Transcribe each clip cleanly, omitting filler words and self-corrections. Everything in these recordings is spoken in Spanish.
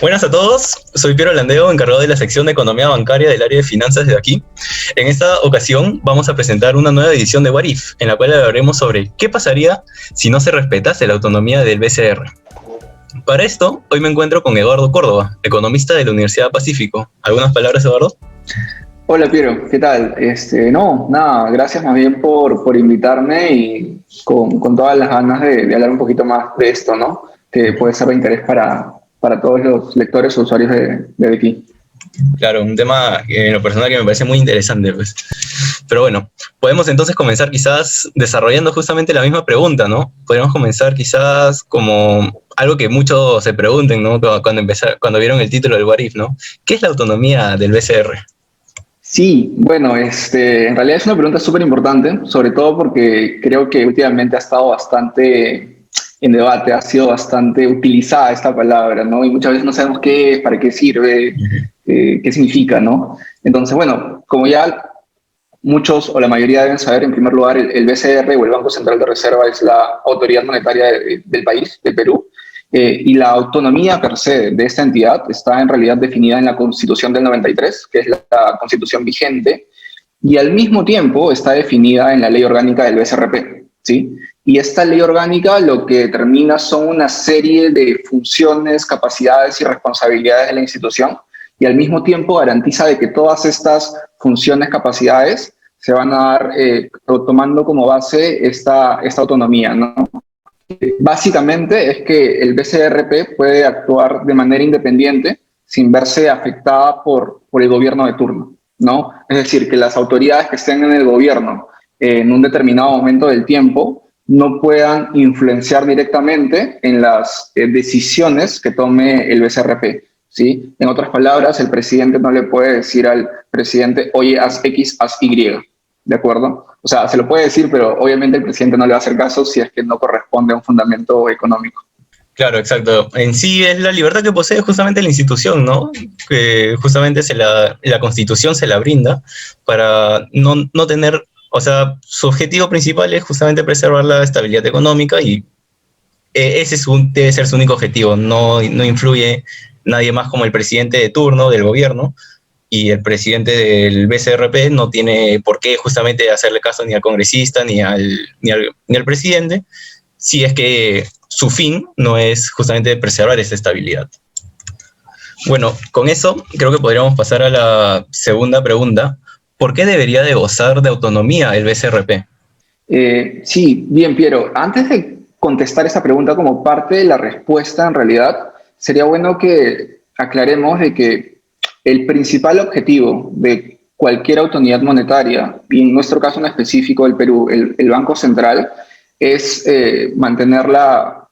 Buenas a todos, soy Piero Landeo, encargado de la sección de Economía Bancaria del área de finanzas de aquí. En esta ocasión vamos a presentar una nueva edición de What If, en la cual hablaremos sobre qué pasaría si no se respetase la autonomía del BCR. Para esto, hoy me encuentro con Eduardo Córdoba, economista de la Universidad Pacífico. ¿Algunas palabras, Eduardo? Hola Piero, ¿qué tal? Gracias más bien por invitarme y con todas las ganas de hablar un poquito más de esto, ¿no? Que puede ser de interés para todos los lectores o usuarios de aquí. Claro, un tema en lo personal que me parece muy interesante, pues. Pero bueno, podemos entonces comenzar quizás desarrollando justamente la misma pregunta, ¿no? Podríamos comenzar quizás como algo que muchos se pregunten, ¿no? Cuando vieron el título del What If, ¿no? ¿Qué es la autonomía del BCR? Sí, bueno, en realidad es una pregunta súper importante, sobre todo porque creo que últimamente ha estado bastante en debate, ha sido bastante utilizada esta palabra, ¿no? Y muchas veces no sabemos qué es, para qué sirve, qué significa, ¿no? Entonces, bueno, como ya muchos o la mayoría deben saber, en primer lugar, el BCR o el Banco Central de Reserva es la autoridad monetaria del país, de Perú, y la autonomía per se de esta entidad está en realidad definida en la Constitución del 93, que es la constitución vigente, y al mismo tiempo está definida en la ley orgánica del BCRP, ¿sí? Y esta ley orgánica lo que determina son una serie de funciones, capacidades y responsabilidades de la institución, y al mismo tiempo garantiza de que todas estas funciones, capacidades se van a dar tomando como base esta autonomía, ¿no? Básicamente es que el BCRP puede actuar de manera independiente sin verse afectada por el gobierno de turno, ¿no? Es decir, que las autoridades que estén en el gobierno en un determinado momento del tiempo no puedan influenciar directamente en las decisiones que tome el BCRP, ¿sí? En otras palabras, el presidente no le puede decir al presidente, oye, haz X, haz Y, ¿de acuerdo? O sea, se lo puede decir, pero obviamente el presidente no le va a hacer caso si es que no corresponde a un fundamento económico. Claro, exacto. En sí es la libertad que posee justamente la institución, ¿no? Que justamente la Constitución se la brinda para no tener, o sea, su objetivo principal es justamente preservar la estabilidad económica y ese debe ser su único objetivo. No influye nadie más como el presidente de turno del gobierno, y el presidente del BCRP no tiene por qué justamente hacerle caso ni al congresista ni al presidente, si es que su fin no es justamente preservar esa estabilidad. Bueno, con eso creo que podríamos pasar a la segunda pregunta. ¿Por qué debería de gozar de autonomía el BCRP? Sí, bien, Piero. Antes de contestar esta pregunta como parte de la respuesta, en realidad, sería bueno que aclaremos de que el principal objetivo de cualquier autoridad monetaria, y en nuestro caso en específico el Perú, el Banco Central, es mantener la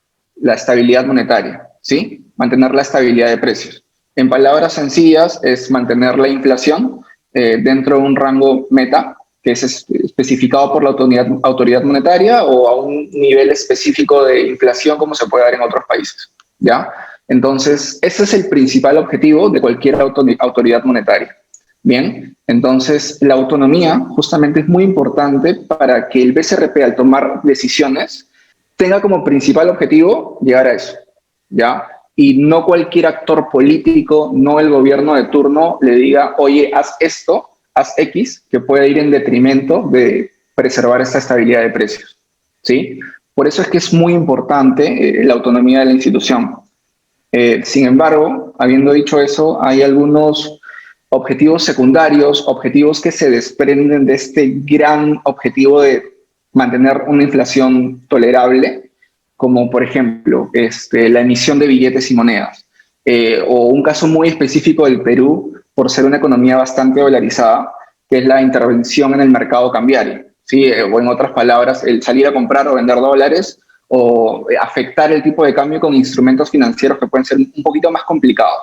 estabilidad monetaria, ¿sí? Mantener la estabilidad de precios. En palabras sencillas, es mantener la inflación dentro de un rango meta, que es especificado por la autoridad monetaria o a un nivel específico de inflación como se puede dar en otros países, ¿ya? Entonces, ese es el principal objetivo de cualquier autoridad monetaria. Bien, entonces la autonomía justamente es muy importante para que el BCRP al tomar decisiones tenga como principal objetivo llegar a eso, ¿ya? Y no cualquier actor político, no el gobierno de turno le diga, oye, haz esto, haz X, que puede ir en detrimento de preservar esta estabilidad de precios, ¿sí? Por eso es que es muy importante la autonomía de la institución. Sin embargo, habiendo dicho eso, hay algunos objetivos secundarios, objetivos que se desprenden de este gran objetivo de mantener una inflación tolerable, como por ejemplo la emisión de billetes y monedas, o un caso muy específico del Perú, por ser una economía bastante dolarizada, que es la intervención en el mercado cambiario, ¿sí? O en otras palabras, el salir a comprar o vender dólares o afectar el tipo de cambio con instrumentos financieros que pueden ser un poquito más complicados,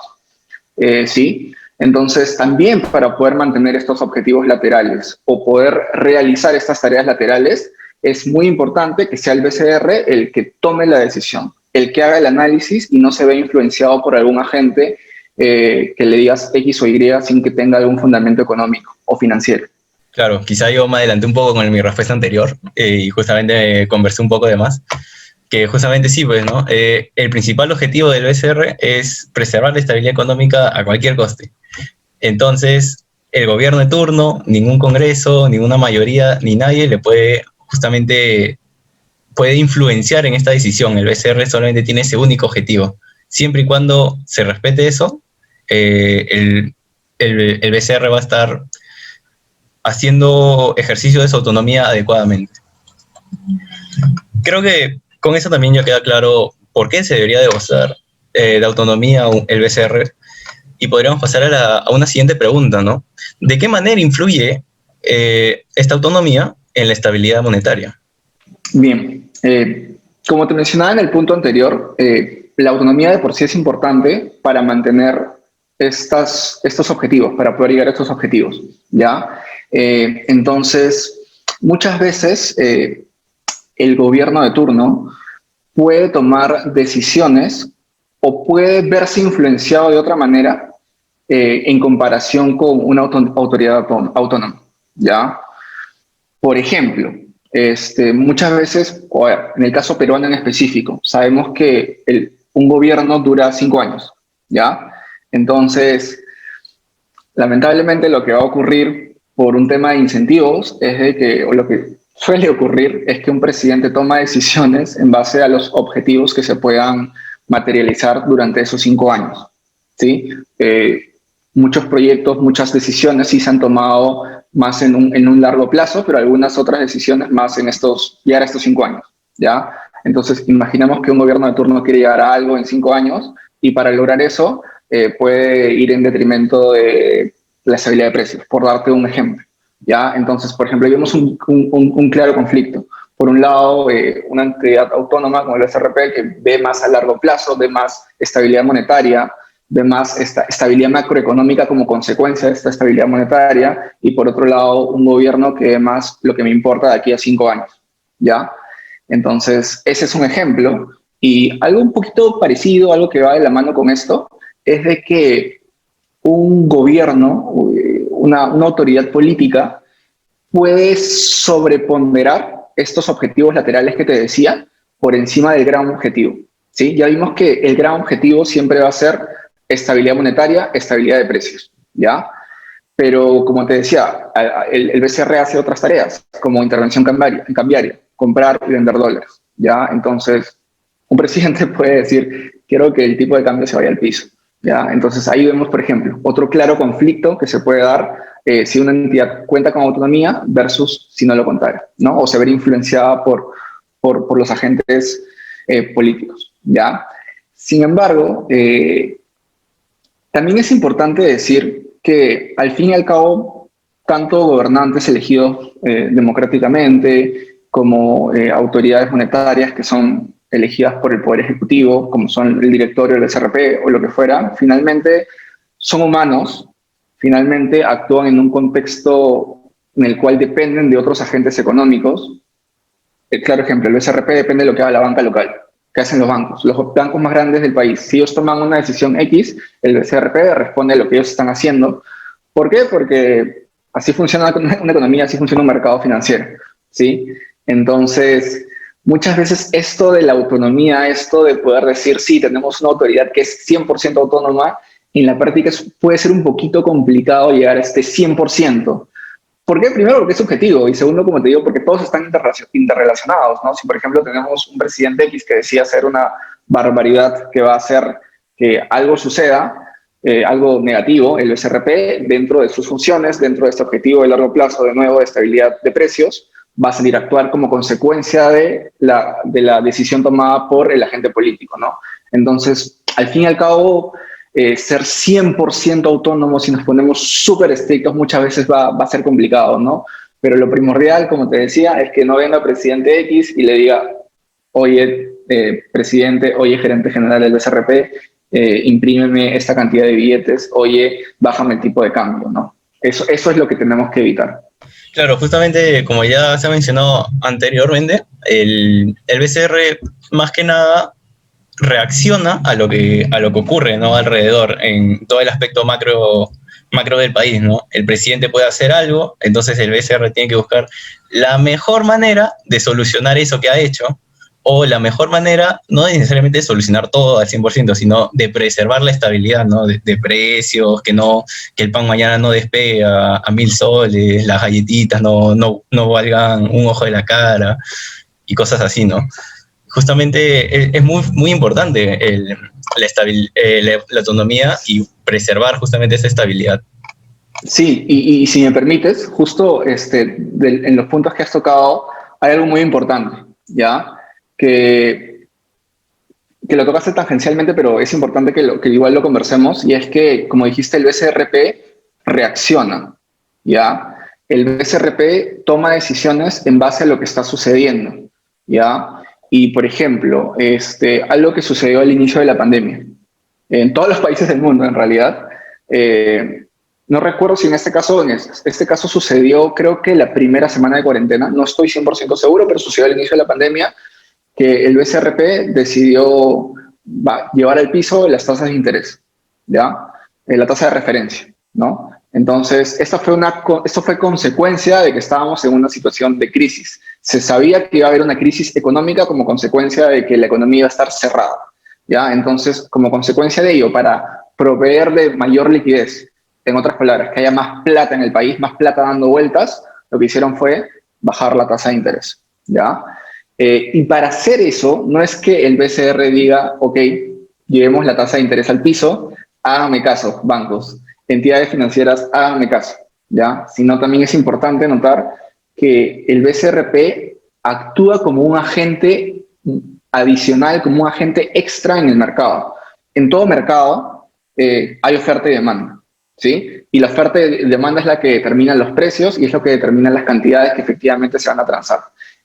¿sí? Entonces, también para poder mantener estos objetivos laterales o poder realizar estas tareas laterales, es muy importante que sea el BCR el que tome la decisión, el que haga el análisis y no se vea influenciado por algún agente que le digas X o Y sin que tenga algún fundamento económico o financiero. Claro, quizá yo me adelanté un poco con mi respuesta anterior y justamente conversé un poco de más. Que justamente sí, pues, ¿no? El principal objetivo del BCR es preservar la estabilidad económica a cualquier coste. Entonces, el gobierno de turno, ningún congreso, ninguna mayoría, ni nadie le puede justamente puede influenciar en esta decisión. El BCR solamente tiene ese único objetivo. Siempre y cuando se respete eso, el BCR va a estar haciendo ejercicio de su autonomía adecuadamente. Creo que con eso también ya queda claro por qué se debería de gozar de autonomía el BCR, y podríamos pasar a una siguiente pregunta, ¿no? ¿De qué manera influye esta autonomía en la estabilidad monetaria? Bien, como te mencionaba en el punto anterior, la autonomía de por sí es importante para mantener estos objetivos, para poder llegar a estos objetivos, ¿ya? Entonces, muchas veces el gobierno de turno puede tomar decisiones o puede verse influenciado de otra manera en comparación con una autoridad autónoma, ¿ya? Por ejemplo, muchas veces, en el caso peruano en específico, sabemos que un gobierno dura 5 años, ¿ya? Entonces, lamentablemente lo que va a ocurrir por un tema de incentivos es de que, o lo que suele ocurrir es que un presidente toma decisiones en base a los objetivos que se puedan materializar durante esos 5 años, ¿sí? Muchos proyectos, muchas decisiones sí se han tomado más en un largo plazo, pero algunas otras decisiones más en llegar a estos 5 años, ¿ya? Entonces, imaginemos que un gobierno de turno quiere llegar a algo en 5 años y para lograr eso puede ir en detrimento de la estabilidad de precios, por darte un ejemplo, ¿ya? Entonces, por ejemplo, vemos un claro conflicto. Por un lado, una entidad autónoma como el SRP que ve más a largo plazo, ve más estabilidad monetaria, de más estabilidad macroeconómica como consecuencia de esta estabilidad monetaria, y por otro lado un gobierno que ve más lo que me importa de aquí a 5 años, ¿ya? Entonces, ese es un ejemplo. Y algo un poquito parecido, algo que va de la mano con esto, es de que un gobierno, una autoridad política, puede sobreponderar estos objetivos laterales que te decía por encima del gran objetivo, ¿sí? Ya vimos que el gran objetivo siempre va a ser estabilidad monetaria, estabilidad de precios, ¿ya? Pero como te decía, el BCR hace otras tareas, como intervención cambiaria, comprar y vender dólares, ¿ya? Entonces, un presidente puede decir, quiero que el tipo de cambio se vaya al piso, ¿ya? Entonces, ahí vemos, por ejemplo, otro claro conflicto que se puede dar si una entidad cuenta con autonomía versus si no lo contara, ¿no? O se ve influenciada por los agentes políticos, ¿ya? Sin embargo, también es importante decir que al fin y al cabo, tanto gobernantes elegidos democráticamente como autoridades monetarias que son elegidas por el Poder Ejecutivo, como son el directorio del SRP o lo que fuera, finalmente son humanos, finalmente actúan en un contexto en el cual dependen de otros agentes económicos. Claro ejemplo, el SRP depende de lo que haga la banca local. ¿Qué hacen los bancos? Los bancos más grandes del país. Si ellos toman una decisión X, el CRP responde a lo que ellos están haciendo. ¿Por qué? Porque así funciona una economía, así funciona un mercado financiero, ¿sí? Entonces, muchas veces esto de la autonomía, esto de poder decir, sí, tenemos una autoridad que es 100% autónoma, en la práctica puede ser un poquito complicado llegar a este 100%. ¿Por qué? Primero, porque es subjetivo, y segundo, como te digo, porque todos están interrelacionados, ¿no? Si, por ejemplo, tenemos un presidente X que decide hacer una barbaridad que va a hacer que algo suceda, algo negativo, el SRP, dentro de sus funciones, dentro de este objetivo de largo plazo, de nuevo, de estabilidad de precios, va a salir a actuar como consecuencia de la decisión tomada por el agente político, ¿no? Entonces, al fin y al cabo, ser 100% autónomos, si nos ponemos súper estrictos, muchas veces va a ser complicado, ¿no? Pero lo primordial, como te decía, es que no venga presidente X y le diga, oye, presidente, oye, gerente general del SRP, imprímeme esta cantidad de billetes, oye, bájame el tipo de cambio, ¿no? Eso es lo que tenemos que evitar. Claro, justamente como ya se ha mencionado anteriormente, el BCR más que nada reacciona a lo que ocurre, ¿no? Alrededor, en todo el aspecto macro del país, ¿no? El presidente puede hacer algo, entonces el BCR tiene que buscar la mejor manera de solucionar eso que ha hecho, o la mejor manera, no es necesariamente solucionar todo al 100%, sino de preservar la estabilidad, ¿no? De precios, que el pan mañana no despegue a 1.000 soles, las galletitas no valgan un ojo de la cara y cosas así, ¿no? Justamente es muy, muy importante la autonomía y preservar justamente esa estabilidad. Sí, y si me permites, justo en los puntos que has tocado, hay algo muy importante, ¿ya? Que, que lo tocaste tangencialmente, pero es importante que igual lo conversemos, y es que, como dijiste, el BCRP reacciona, ¿ya? El BCRP toma decisiones en base a lo que está sucediendo, ¿ya? Y, por ejemplo, algo que sucedió al inicio de la pandemia, en todos los países del mundo, en realidad, no recuerdo si este caso sucedió, creo que la primera semana de cuarentena, no estoy 100% seguro, pero sucedió al inicio de la pandemia, que el BCRP decidió llevar al piso las tasas de interés, ¿ya? La tasa de referencia, ¿no? Entonces, esto fue consecuencia de que estábamos en una situación de crisis. Se sabía que iba a haber una crisis económica como consecuencia de que la economía iba a estar cerrada, ¿ya? Entonces, como consecuencia de ello, para proveer de mayor liquidez, en otras palabras, que haya más plata en el país, más plata dando vueltas, lo que hicieron fue bajar la tasa de interés, ¿ya? Y para hacer eso, no es que el BCR diga, ok, llevemos la tasa de interés al piso, háganme caso, bancos, entidades financieras, háganme caso, ¿ya? Sino también es importante notar que el BCRP actúa como un agente adicional, como un agente extra en el mercado. En todo mercado hay oferta y demanda, ¿sí? Y la oferta y demanda es la que determina los precios y es lo que determina las cantidades que efectivamente se van a transar.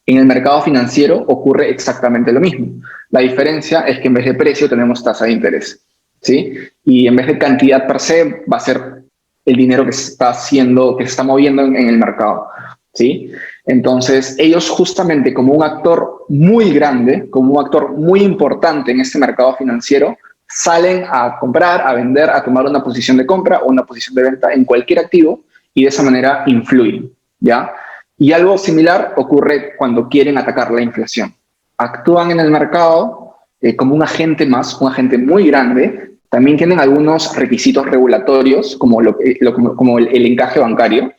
En el mercado financiero ocurre exactamente lo mismo. La diferencia es que en vez de precio tenemos tasa de interés, ¿sí? Y en vez de cantidad per se va a ser el dinero que se está moviendo en el mercado, ¿sí? Entonces, ellos justamente como un actor muy grande, como un actor muy importante en este mercado financiero, salen a comprar, a vender, a tomar una posición de compra o una posición de venta en cualquier activo y de esa manera influyen, ¿ya? Y algo similar ocurre cuando quieren atacar la inflación. Actúan en el mercado como un agente más, un agente muy grande. También tienen algunos requisitos regulatorios, como el encaje bancario,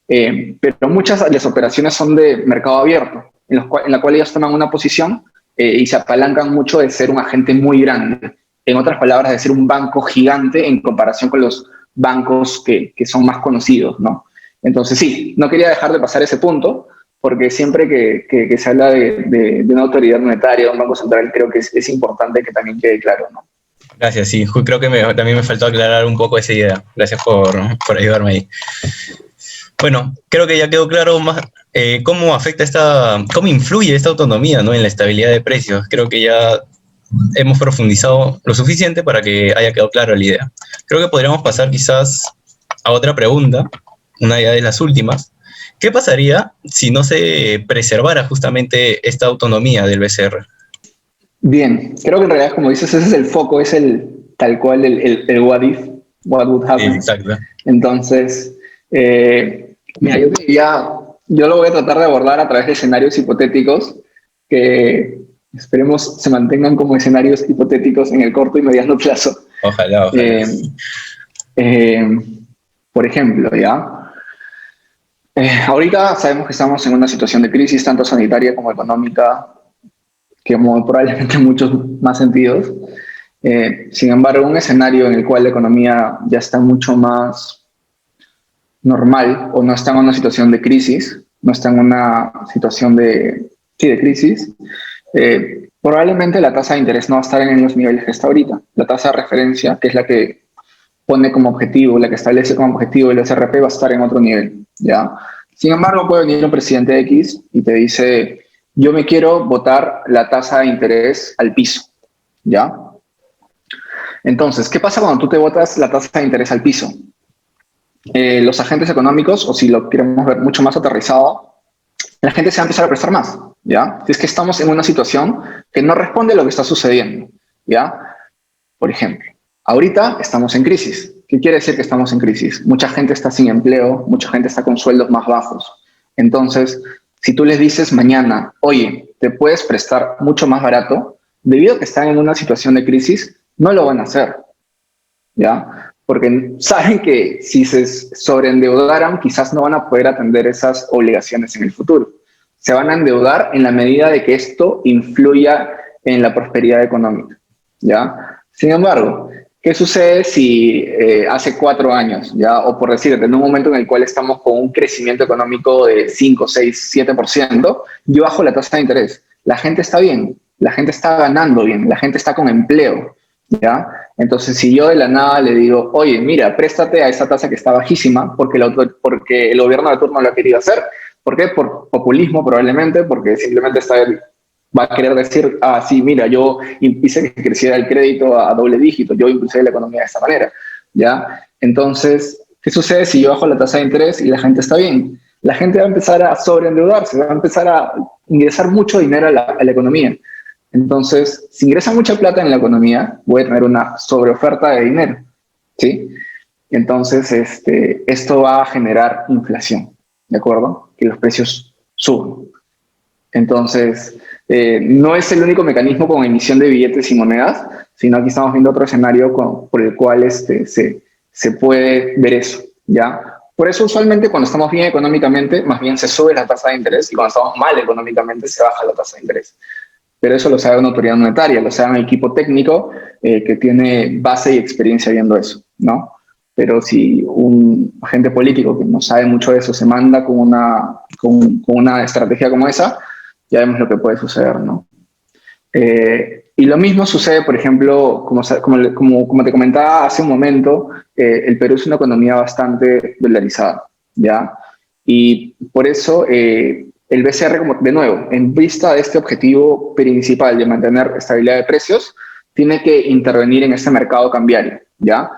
pero muchas de las operaciones son de mercado abierto, en la cual ellos toman una posición y se apalancan mucho de ser un agente muy grande. En otras palabras, de ser un banco gigante en comparación con los bancos que son más conocidos, ¿no? Entonces, sí, no quería dejar de pasar ese punto, porque siempre que se habla de una autoridad monetaria, de un banco central, creo que es importante que también quede claro, ¿no? Gracias, sí. Creo que también me faltó aclarar un poco esa idea. Gracias por ayudarme ahí. Bueno, creo que ya quedó claro más cómo influye esta autonomía, ¿no? En la estabilidad de precios. Creo que ya hemos profundizado lo suficiente para que haya quedado clara la idea. Creo que podríamos pasar quizás a otra pregunta, una de las últimas. ¿Qué pasaría si no se preservara justamente esta autonomía del BCR? Bien, creo que en realidad, como dices, ese es el foco, es tal cual el what if, what would happen. Sí, exacto. Entonces, mira, yo lo voy a tratar de abordar a través de escenarios hipotéticos que esperemos se mantengan como escenarios hipotéticos en el corto y mediano plazo. Ojalá. Por ejemplo, ¿ya? Ahorita sabemos que estamos en una situación de crisis, tanto sanitaria como económica, que como probablemente en muchos más sentidos. Sin embargo, un escenario en el cual la economía ya está mucho más normal o no está en una situación de crisis, no está en una situación de crisis, probablemente la tasa de interés no va a estar en los niveles que está ahorita. La tasa de referencia, que es la que pone como objetivo, la que establece como objetivo el SRP, va a estar en otro nivel, ¿ya? Sin embargo, puede venir un presidente X y te dice, yo me quiero botar la tasa de interés al piso, ¿ya? Entonces, ¿qué pasa cuando tú te botas la tasa de interés al piso? Los agentes económicos, o si lo queremos ver mucho más aterrizado, la gente se va a empezar a prestar más, ¿ya? Si es que estamos en una situación que no responde a lo que está sucediendo, ¿ya? Por ejemplo, ahorita estamos en crisis. ¿Qué quiere decir que estamos en crisis? Mucha gente está sin empleo, mucha gente está con sueldos más bajos. Entonces, si tú les dices mañana, oye, te puedes prestar mucho más barato, debido a que están en una situación de crisis, no lo van a hacer, ¿ya? Porque saben que si se sobreendeudaran, quizás no van a poder atender esas obligaciones en el futuro. Se van a endeudar en la medida de que esto influya en la prosperidad económica, ¿ya? Sin embargo, ¿qué sucede si hace 4 años, ya, o por decir, en un momento en el cual estamos con un crecimiento económico de 5, 6, 7%, yo bajo la tasa de interés? La gente está bien, la gente está ganando bien, la gente está con empleo, ¿ya? Entonces, si yo de la nada le digo, oye, mira, préstate a esa tasa que está bajísima porque el gobierno de turno lo ha querido hacer. ¿Por qué? Por populismo probablemente, porque simplemente va a querer decir, sí, mira, yo hice que creciera el crédito a doble dígito, yo impulsé la economía de esta manera, ¿ya? Entonces, ¿qué sucede si yo bajo la tasa de interés y la gente está bien? La gente va a empezar a sobreendeudarse, va a empezar a ingresar mucho dinero a la economía. Entonces, si ingresa mucha plata en la economía, voy a tener una sobreoferta de dinero, ¿sí? Entonces, esto va a generar inflación, ¿de acuerdo? Que los precios suban. Entonces, no es el único mecanismo con emisión de billetes y monedas, sino aquí estamos viendo otro escenario por el cual se puede ver eso, ¿ya? Por eso usualmente cuando estamos bien económicamente, más bien se sube la tasa de interés, y cuando estamos mal económicamente se baja la tasa de interés. Pero eso lo sabe una autoridad monetaria, lo sabe un equipo técnico que tiene base y experiencia viendo eso, ¿no? Pero si un agente político que no sabe mucho de eso se manda con una estrategia como esa, ya vemos lo que puede suceder, ¿no? Y lo mismo sucede, por ejemplo, como te comentaba hace un momento, el Perú es una economía bastante dolarizada, ¿ya? Y por eso el BCR, como, de nuevo, en vista de este objetivo principal de mantener estabilidad de precios, tiene que intervenir en este mercado cambiario, ¿ya?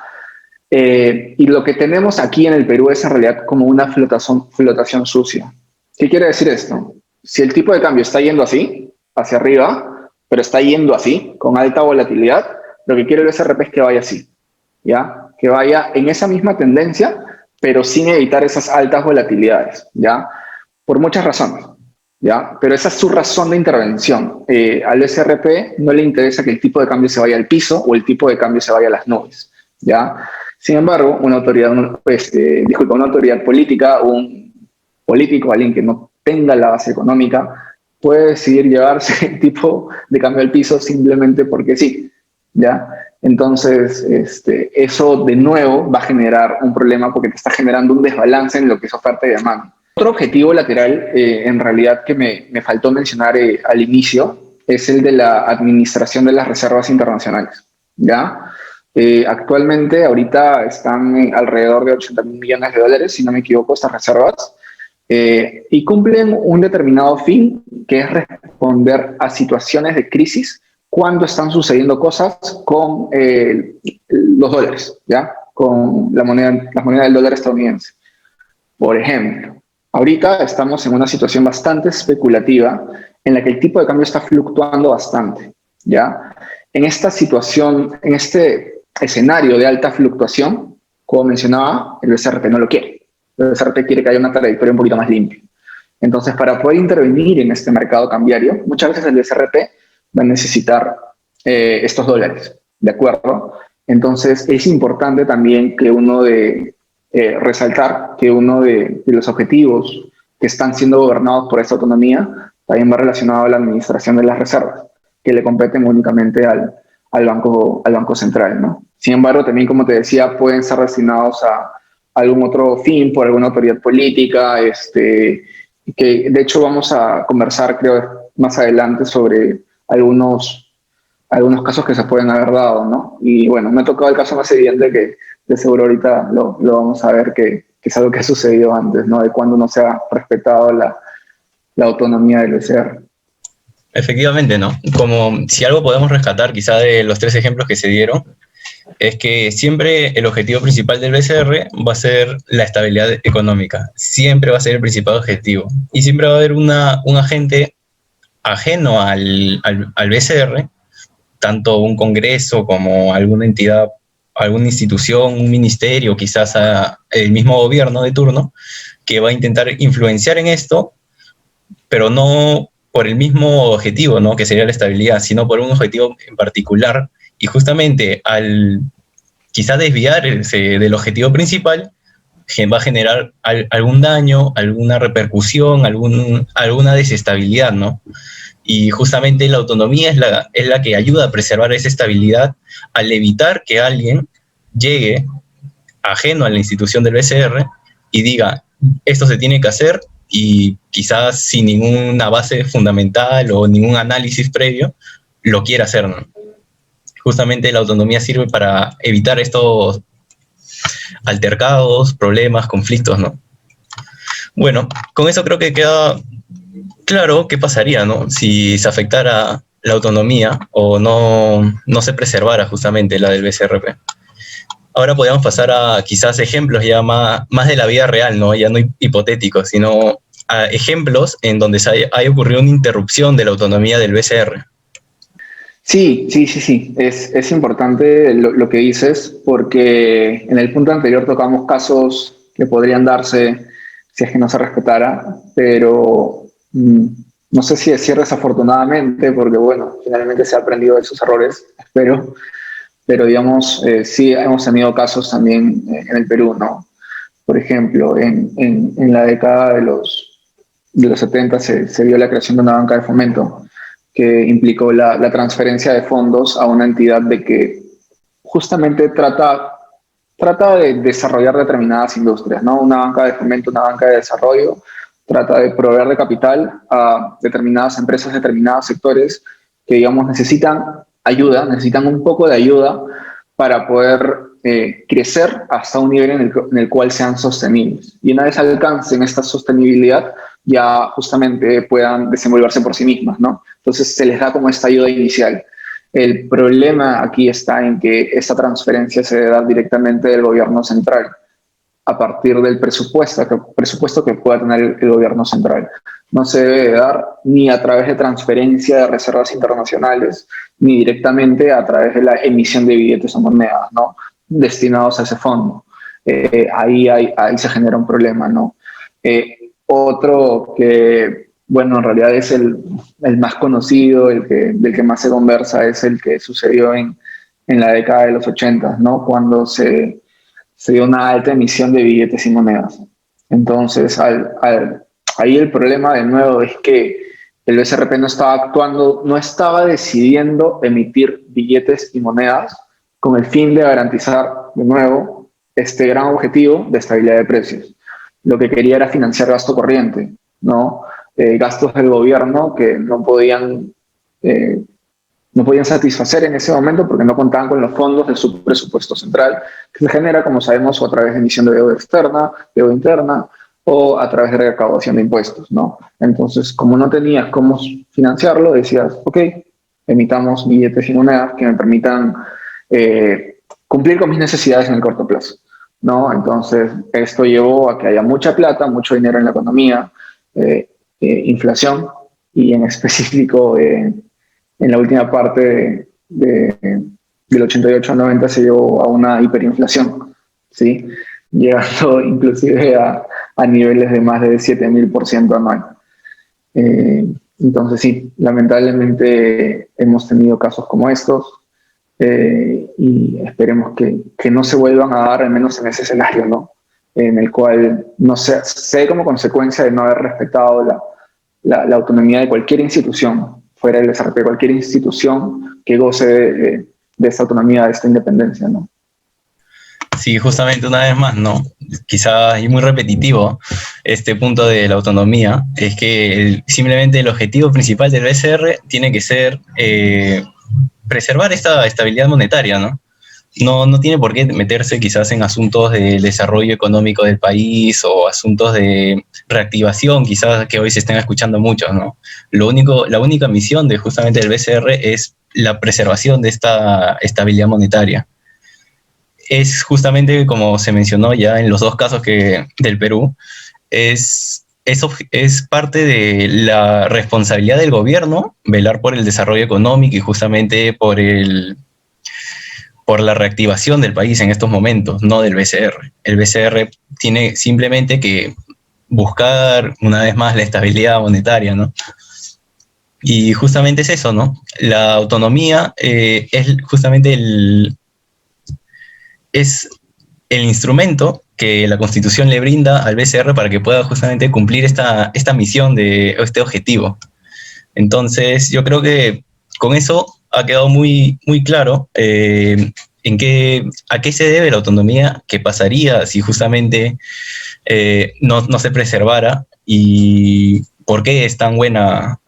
Y lo que tenemos aquí en el Perú es en realidad como una flotación sucia. ¿Qué quiere decir esto? Si el tipo de cambio está yendo así, hacia arriba, pero está yendo así, con alta volatilidad, lo que quiere el SRP es que vaya así, ¿ya? Que vaya en esa misma tendencia, pero sin evitar esas altas volatilidades, ¿ya? Por muchas razones, ¿ya? Pero esa es su razón de intervención. Al SRP no le interesa que el tipo de cambio se vaya al piso o el tipo de cambio se vaya a las nubes, ¿ya? Sin embargo, una autoridad política, un político, alguien que no tenga la base económica, puede decidir llevarse el tipo de cambio al piso simplemente porque sí, ¿ya? Entonces, eso de nuevo va a generar un problema porque te está generando un desbalance en lo que es oferta y demanda. Otro objetivo lateral, en realidad, que me faltó mencionar al inicio, es el de la administración de las reservas internacionales, ¿ya? Actualmente, ahorita están alrededor de 80.000 millones de dólares, si no me equivoco, estas reservas, y cumplen un determinado fin, que es responder a situaciones de crisis cuando están sucediendo cosas con los dólares, ¿ya? Con las monedas del dólar estadounidense. Por ejemplo, ahorita estamos en una situación bastante especulativa en la que el tipo de cambio está fluctuando bastante, ¿ya? En esta situación, en este escenario de alta fluctuación, como mencionaba, el BCRP no lo quiere. El BCRP quiere que haya una trayectoria un poquito más limpia. Entonces, para poder intervenir en este mercado cambiario, muchas veces el BCRP va a necesitar estos dólares, ¿de acuerdo? Entonces, es importante también que resaltar que uno de los objetivos que están siendo gobernados por esta autonomía también va relacionado a la administración de las reservas, que le competen únicamente al Banco Central, ¿no? Sin embargo, también, como te decía, pueden ser destinados a algún otro fin por alguna autoridad política, que de hecho vamos a conversar, creo, más adelante sobre algunos casos que se pueden haber dado, ¿no? Y bueno, me ha tocado el caso más evidente que de seguro ahorita lo vamos a ver, que es algo que ha sucedido antes, ¿no? De cuando no se ha respetado la autonomía del BCR. Efectivamente, ¿no? Como si algo podemos rescatar quizá de los 3 ejemplos que se dieron, es que siempre el objetivo principal del BCR va a ser la estabilidad económica. Siempre va a ser el principal objetivo. Y siempre va a haber un agente ajeno al BCR, tanto un congreso como alguna entidad, alguna institución, un ministerio, quizás el mismo gobierno de turno, que va a intentar influenciar en esto, pero no por el mismo objetivo, ¿no? Que sería la estabilidad, sino por un objetivo en particular. Y justamente al quizás desviarse del objetivo principal, va a generar algún daño, alguna repercusión, alguna desestabilidad, ¿no? Y justamente la autonomía es la que ayuda a preservar esa estabilidad al evitar que alguien llegue ajeno a la institución del BCR y diga, esto se tiene que hacer, y quizás sin ninguna base fundamental o ningún análisis previo, lo quiera hacer, ¿no? Justamente la autonomía sirve para evitar estos altercados, problemas, conflictos, ¿no? Bueno, con eso creo que queda claro qué pasaría, ¿no? Si se afectara la autonomía o no se preservara justamente la del BCRP. Ahora podríamos pasar a quizás ejemplos ya más de la vida real, ¿no? Ya no hipotéticos, sino a ejemplos en donde haya ocurrido una interrupción de la autonomía del BCR. Sí. Es importante lo que dices, porque en el punto anterior tocamos casos que podrían darse si es que no se respetara, pero no sé si decir desafortunadamente, porque bueno, finalmente se ha aprendido de sus errores, espero, pero digamos, sí hemos tenido casos también en el Perú, ¿no? Por ejemplo, en la década de los 70 se vio la creación de una banca de fomento que implicó la transferencia de fondos a una entidad de que justamente trata de desarrollar determinadas industrias, ¿no? Una banca de fomento, una banca de desarrollo, trata de proveer de capital a determinadas empresas, determinados sectores que, digamos, necesitan ayuda, necesitan un poco de ayuda para poder crecer hasta un nivel en el cual sean sostenibles. Y una vez alcancen esta sostenibilidad, ya justamente puedan desenvolverse por sí mismas, ¿no? Entonces se les da como esta ayuda inicial. El problema aquí está en que esta transferencia se debe dar directamente del gobierno central a partir del presupuesto que pueda tener el gobierno central. No se debe dar ni a través de transferencia de reservas internacionales, ni directamente a través de la emisión de billetes o monedas, ¿no? Destinados a ese fondo. Ahí se genera un problema, ¿no? Otro que, bueno, en realidad es el más conocido, del que más se conversa, es el que sucedió en la década de los 80, ¿no? Cuando se dio una alta emisión de billetes y monedas. Entonces, ahí el problema de nuevo es que el BCRP no estaba actuando, no estaba decidiendo emitir billetes y monedas con el fin de garantizar de nuevo este gran objetivo de estabilidad de precios. Lo que quería era financiar gasto corriente, ¿no? Gastos del gobierno que no podían satisfacer en ese momento porque no contaban con los fondos de su presupuesto central, que se genera, como sabemos, o a través de emisión de deuda externa, deuda interna, o a través de recaudación de impuestos, ¿no? Entonces, como no tenías cómo financiarlo, decías, ok, emitamos billetes y monedas que me permitan cumplir con mis necesidades en el corto plazo, ¿no? Entonces, esto llevó a que haya mucha plata, mucho dinero en la economía, inflación, y en específico en la última parte del 88 al 90 se llevó a una hiperinflación, ¿sí? Llegando inclusive a niveles de más de 7.000% anual. Entonces sí, lamentablemente hemos tenido casos como estos y esperemos que no se vuelvan a dar, al menos en ese escenario, ¿no? En el cual no se como consecuencia de no haber respetado la autonomía de cualquier institución, fuera del BCRP, cualquier institución que goce de esta autonomía, de esta independencia, ¿no? Sí, justamente una vez más, ¿no? Quizás y muy repetitivo este punto de la autonomía, es que simplemente el objetivo principal del BCR tiene que ser preservar esta estabilidad monetaria, ¿no? No tiene por qué meterse quizás en asuntos del desarrollo económico del país o asuntos de reactivación, quizás que hoy se estén escuchando muchos, ¿no? La única misión de justamente del BCR es la preservación de esta estabilidad monetaria. Es justamente como se mencionó ya en los dos casos del Perú, es parte de la responsabilidad del gobierno velar por el desarrollo económico y justamente por la reactivación del país en estos momentos, no del BCR. El BCR tiene simplemente que buscar una vez más la estabilidad monetaria, ¿no? Y justamente es eso, ¿no? La autonomía es justamente es el instrumento que la Constitución le brinda al BCR para que pueda justamente cumplir esta misión de este objetivo. Entonces, yo creo que con eso ha quedado muy, muy claro a qué se debe la autonomía, qué pasaría si justamente no se preservara y por qué es tan buena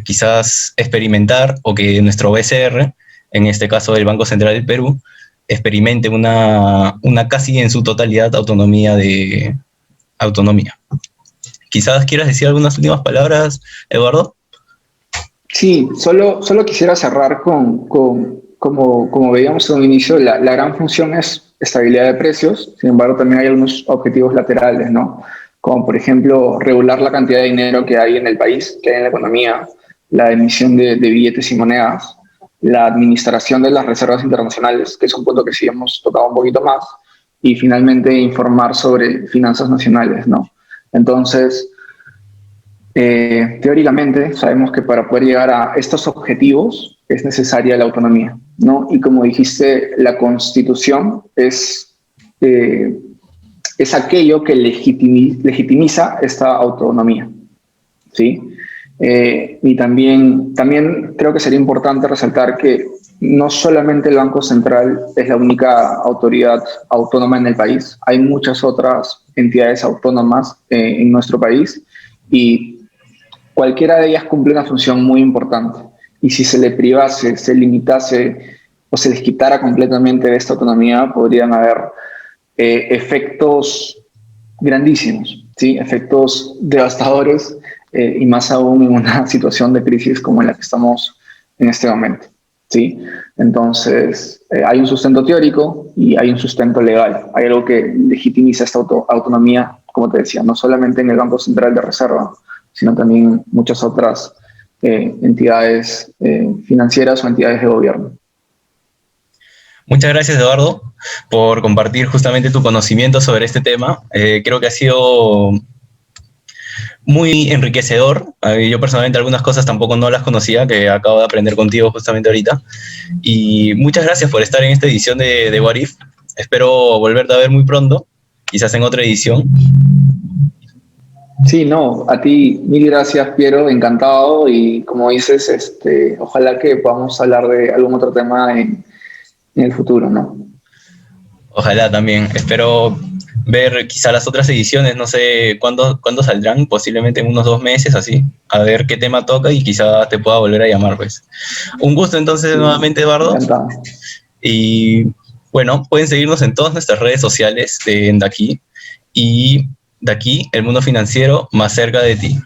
quizás experimentar o que nuestro BCR, en este caso el Banco Central del Perú, experimente una casi en su totalidad autonomía. Quizás quieras decir algunas últimas palabras, Eduardo. Sí, solo quisiera cerrar como veíamos en un inicio, la gran función es estabilidad de precios. Sin embargo, también hay algunos objetivos laterales, ¿no? Como por ejemplo regular la cantidad de dinero que hay en el país, que hay en la economía, la emisión de billetes y monedas, la administración de las reservas internacionales, que es un punto que sí hemos tocado un poquito más, y finalmente informar sobre finanzas nacionales, ¿no? Entonces, teóricamente sabemos que para poder llegar a estos objetivos es necesaria la autonomía, ¿no? Y como dijiste, la Constitución es aquello que legitimiza esta autonomía, ¿sí? Y también creo que sería importante resaltar que no solamente el Banco Central es la única autoridad autónoma en el país, hay muchas otras entidades autónomas en nuestro país y cualquiera de ellas cumple una función muy importante. Y si se le privase, se limitase o se les quitara completamente de esta autonomía, podrían haber efectos grandísimos, ¿sí? Efectos devastadores y más aún en una situación de crisis como en la que estamos en este momento, ¿sí? Entonces, hay un sustento teórico y hay un sustento legal. Hay algo que legitimiza esta autonomía, como te decía, no solamente en el Banco Central de Reserva, sino también muchas otras entidades financieras o entidades de gobierno. Muchas gracias, Eduardo, por compartir justamente tu conocimiento sobre este tema. Creo que ha sido muy enriquecedor. Yo personalmente algunas cosas tampoco no las conocía, que acabo de aprender contigo justamente ahorita. Y muchas gracias por estar en esta edición de What If. Espero volverte a ver muy pronto, quizás en otra edición. Sí, no, a ti mil gracias, Piero, encantado y como dices, ojalá que podamos hablar de algún otro tema en el futuro, ¿no? Ojalá también. Espero ver quizá las otras ediciones, no sé cuándo saldrán, posiblemente en unos 2 meses, así, a ver qué tema toca y quizá te pueda volver a llamar, pues. Un gusto entonces Sí, nuevamente, Eduardo. encantado. Y bueno, pueden seguirnos en todas nuestras redes sociales de aquí y de aquí, el mundo financiero más cerca de ti.